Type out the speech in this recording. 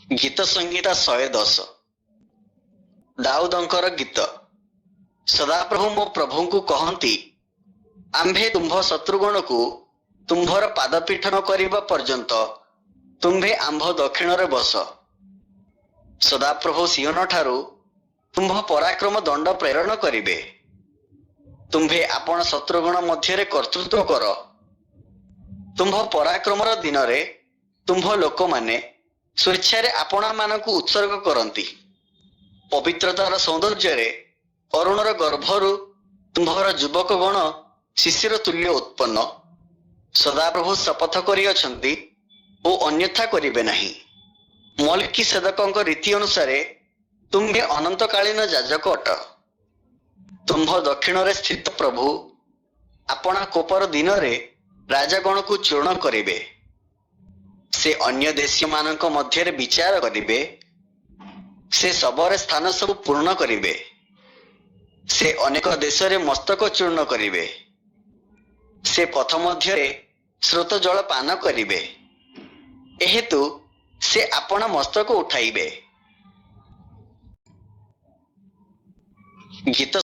गीत संहिता 110 दाऊदंकर गीत। सदाप्रभु मो प्रभु को कहती आम्भे तुम्भ शत्रुगण को तुम्भर पादपीठ न करिबा पर्यंत तुम्भे आंभ दक्षिण रे बस। सदाप्रभु सियोन ठारू तुम्भ पराक्रम दंड प्रेरण करिबे। तुम्भे आपण शत्रुगण मध्य कर्तृत्व कर। तुम्भ पराक्रमर दिन रे तुम्भ लोक माने स्वेच्छारे आपणा मानकु उत्सर्ग करती। पवित्रतार सौंदर्य रे अरुणर गर्भरु तुम्भर युवक गण शिशिर तुल्य उत्पन्न। सदाप्रभु शपथ करिअछंती ओ अन्यथा करिबे नाही। मल्कीसेदकଙ୍କ रीति अनुसारे तुम्भे अनंतकालीन याजक अट। तुम्भ दक्षिण रे स्थित प्रभु आपणा कोपर दिन रे राजागण को चूर्ण करिबे। से अन्य देशीय मानक मध्य विचार करिबे। से सबरे स्थान सब पूर्ण करिबे। से अनेक देश रे मस्तक चूर्ण करिबे। से पथ मध्य स्रोत जल पान करिबे। एहेतु से आपना मस्तक उठाइबे। गीत